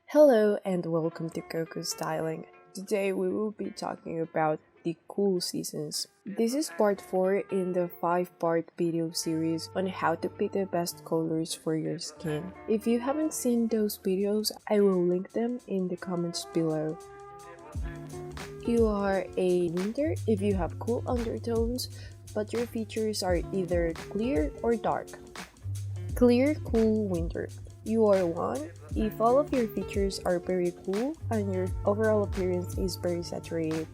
Hello and welcome to Coco Styling. Today we will be talking about the cool seasons. This is part 4 in the 5-part video series on how to pick the best colors for your skin. If you haven't seen those videos, I will link them in the comments below. You are a winter if you have cool undertones, but your features are either clear or dark. Clear, cool winter. You are one if all of your features are very cool and your overall appearance is very saturated.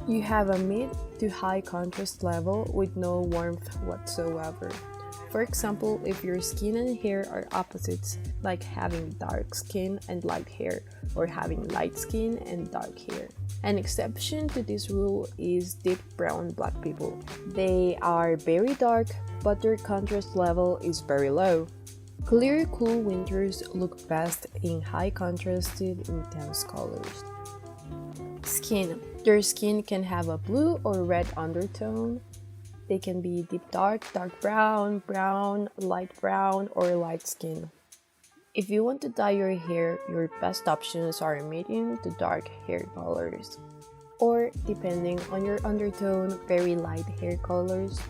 You have a mid to high contrast level with no warmth whatsoever. For example, if your skin and hair are opposites, like having dark skin and light hair, or having light skin and dark hair. An exception to this rule is deep brown black people. They are very dark, but their contrast level is very low. Clear, cool winters look best in high contrasted, intense colors. Skin. Your skin can have a blue or red undertone. They can be deep dark, dark brown, brown, light brown, or light skin. If you want to dye your hair, your best options are medium to dark hair colors. Or, depending on your undertone, very light hair colors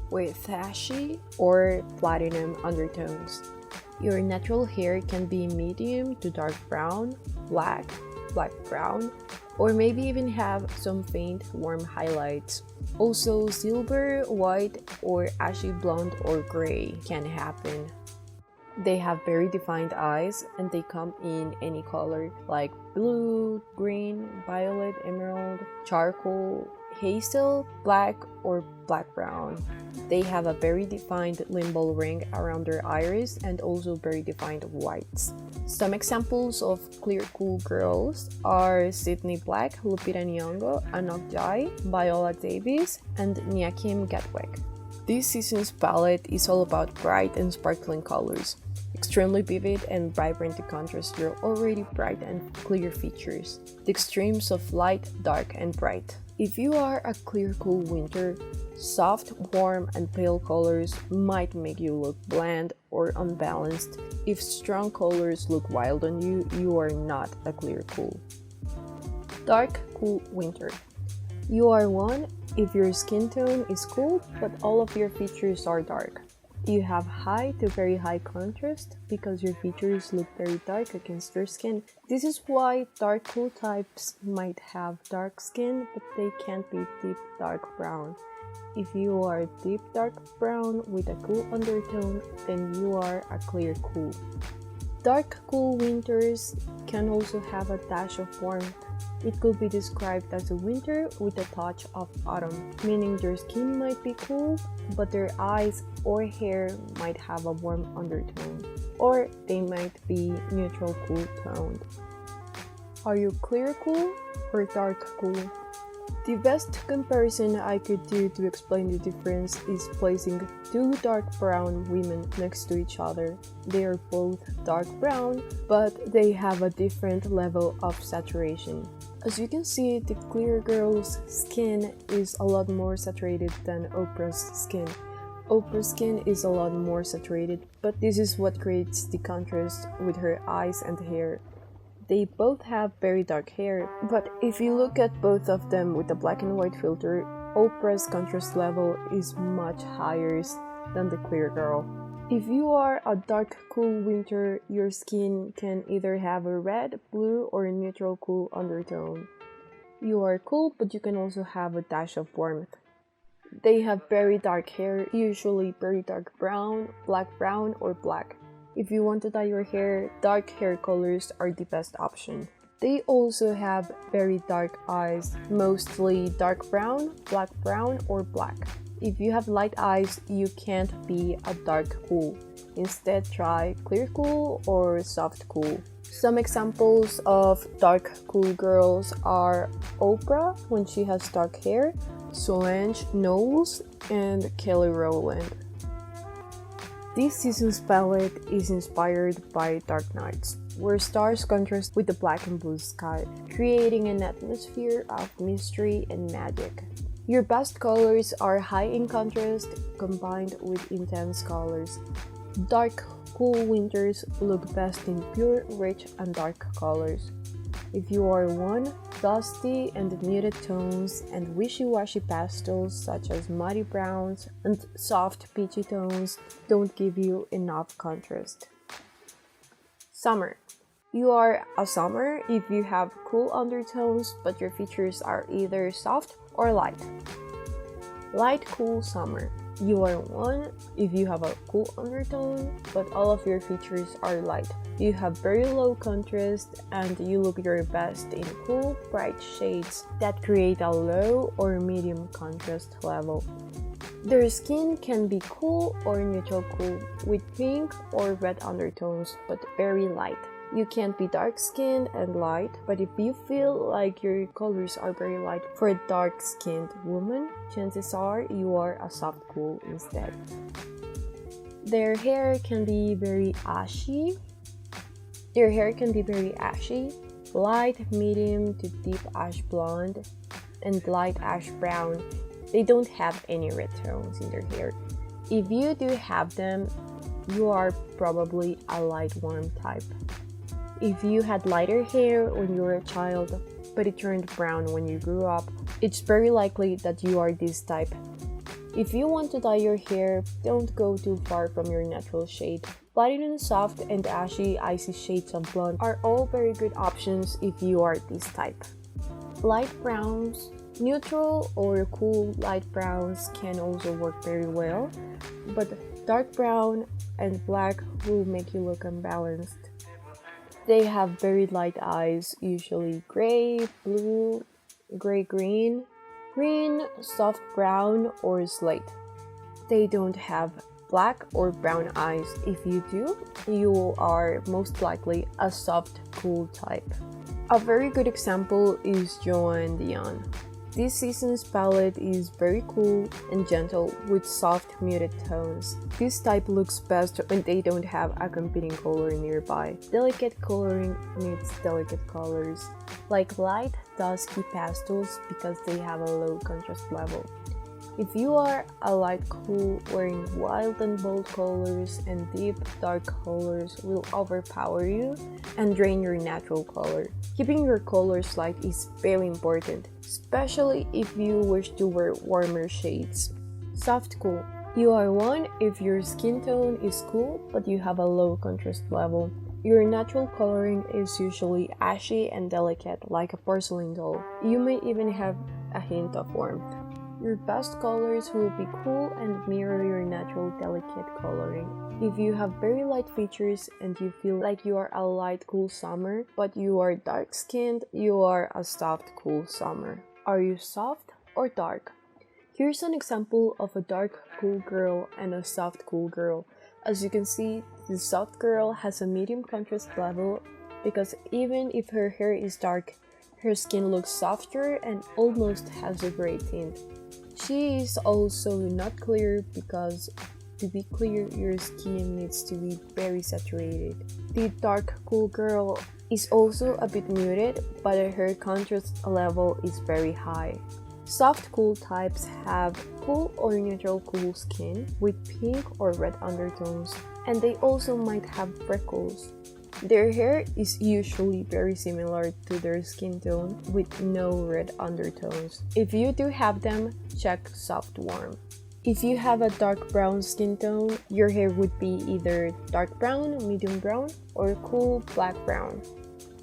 with ashy or platinum undertones. Your natural hair can be medium to dark brown, black, black brown, or maybe even have some faint warm highlights. Also, silver, white, or ashy blonde or gray can happen. They have very defined eyes and they come in any color like blue, green, violet, emerald, charcoal, hazel, black, or black brown. They have a very defined limbal ring around their iris and also very defined whites. Some examples of clear cool girls are Sydney Black, Lupita Nyong'o, Anok Jai, Viola Davis, and Niakim Gatwek. This season's palette is all about bright and sparkling colors, extremely vivid and vibrant to contrast your already bright and clear features. The extremes of light, dark, and bright. If you are a clear, cool winter, soft, warm, and pale colors might make you look bland or unbalanced. If strong colors look wild on you, you are not a clear, cool. Dark, cool winter. You are one if your skin tone is cool, but all of your features are dark. You have high to very high contrast because your features look very dark against your skin. This is why dark cool types might have dark skin, but they can't be deep dark brown. If you are deep dark brown with a cool undertone, then you are a clear cool. Dark cool winters can also have a dash of warmth. It could be described as a winter with a touch of autumn, meaning their skin might be cool, but their eyes or hair might have a warm undertone, or they might be neutral cool toned. Are you clear cool or dark cool? The best comparison I could do to explain the difference is placing two dark brown women next to each other. They are both dark brown, but they have a different level of saturation. As you can see, the clear girl's skin is a lot more saturated than Oprah's skin. Oprah's skin is a lot more saturated, but this is what creates the contrast with her eyes and hair. They both have very dark hair, but if you look at both of them with a black and white filter, Oprah's contrast level is much higher than the clear girl. If you are a dark cool winter, your skin can either have a red, blue, or a neutral cool undertone. You are cool, but you can also have a dash of warmth. They have very dark hair, usually very dark brown, or black. If you want to dye your hair, dark hair colors are the best option. They also have very dark eyes, mostly dark brown, or black. If you have light eyes, you can't be a dark cool. Instead, try clear cool or soft cool. Some examples of dark cool girls are Oprah when she has dark hair, Solange Knowles, and Kelly Rowland. This season's palette is inspired by Dark Nights, where stars contrast with the black and blue sky, creating an atmosphere of mystery and magic. Your best colors are high in contrast combined with intense colors. Dark, cool winters look best in pure, rich, and dark colors. If you are one, dusty and muted tones and wishy-washy pastels such as muddy browns and soft peachy tones don't give you enough contrast. Summer. You are a summer if you have cool undertones but your features are either soft or light. Light cool summer. You are one if you have a cool undertone but all of your features are light. You have very low contrast and you look your best in cool, bright shades that create a low or medium contrast level. Their skin can be cool or neutral cool with pink or red undertones but very light. You can't be dark-skinned and light, but if you feel like your colors are very light for a dark-skinned woman, chances are you are a soft cool instead. Their hair can be very ashy. Light, medium to deep ash blonde, and light ash brown. They don't have any red tones in their hair. If you do have them, you are probably a light warm type. If you had lighter hair when you were a child, but it turned brown when you grew up, it's very likely that you are this type. If you want to dye your hair, don't go too far from your natural shade. Platinum soft and ashy icy shades of blonde are all very good options if you are this type. Light browns, neutral or cool light browns can also work very well, but dark brown and black will make you look unbalanced. They have very light eyes, usually gray, blue, gray-green, green, soft brown, or slate. They don't have black or brown eyes. If you do, you are most likely a soft, cool type. A very good example is Joan Dion. This season's palette is very cool and gentle with soft muted tones. This type looks best when they don't have a competing color nearby. Delicate coloring needs delicate colors, like light, dusky pastels because they have a low contrast level. If you are a light cool, wearing wild and bold colors and deep dark colors will overpower you and drain your natural color. Keeping your colors light is very important, especially if you wish to wear warmer shades. Soft cool. You are one if your skin tone is cool but you have a low contrast level. Your natural coloring is usually ashy and delicate like a porcelain doll. You may even have a hint of warmth. Your best colors will be cool and mirror your natural delicate coloring. If you have very light features and you feel like you are a light cool summer, but you are dark skinned, you are a soft cool summer. Are you soft or dark? Here's an example of a dark cool girl and a soft cool girl. As you can see, the soft girl has a medium contrast level because even if her hair is dark, her skin looks softer and almost has a gray tint. She is also not clear because to be clear, your skin needs to be very saturated. The dark cool girl is also a bit muted, but her contrast level is very high. Soft cool types have cool or neutral cool skin with pink or red undertones, and they also might have freckles. Their hair is usually very similar to their skin tone with no red undertones. If you do have them, check soft warm. If you have a dark brown skin tone, your hair would be either dark brown, medium brown, or cool black brown.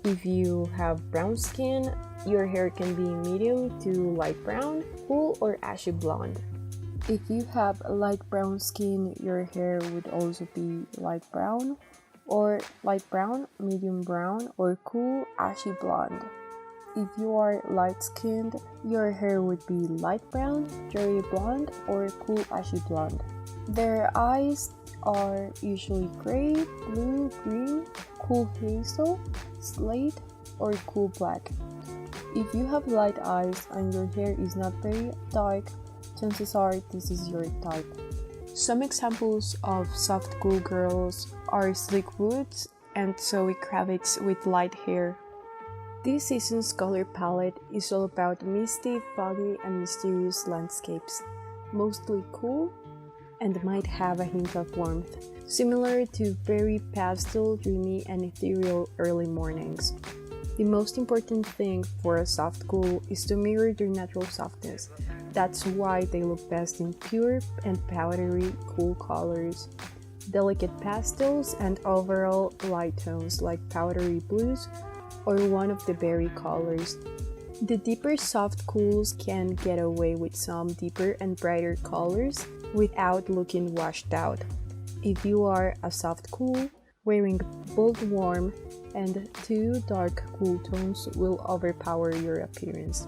If you have brown skin, your hair can be medium to light brown, cool, or ashy blonde. If you have a light brown skin, your hair would also be light brown, or light brown, medium brown, or cool ashy blonde. If you are light-skinned, your hair would be light brown, cherry blonde, or cool ashy blonde. Their eyes are usually gray, blue, green, cool hazel, slate, or cool black. If you have light eyes and your hair is not very dark, chances are this is your type. Some examples of soft cool girls are Slick Woods and Zoe Kravitz with light hair. This season's color palette is all about misty, foggy, and mysterious landscapes, mostly cool and might have a hint of warmth, similar to very pastel, dreamy, and ethereal early mornings. The most important thing for a soft cool is to mirror their natural softness. That's why they look best in pure and powdery cool colors, delicate pastels, and overall light tones like powdery blues or one of the berry colors. The deeper soft cools can get away with some deeper and brighter colors without looking washed out. If you are a soft cool, wearing bold warm and two dark cool tones will overpower your appearance.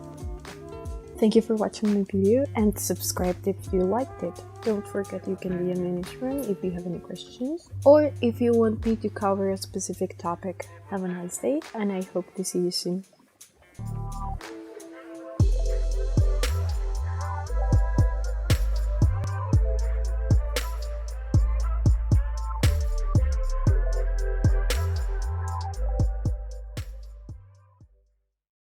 Thank you for watching my video and subscribe if you liked it. Don't forget you can DM me on Instagram if you have any questions or if you want me to cover a specific topic. Have a nice day and I hope to see you soon.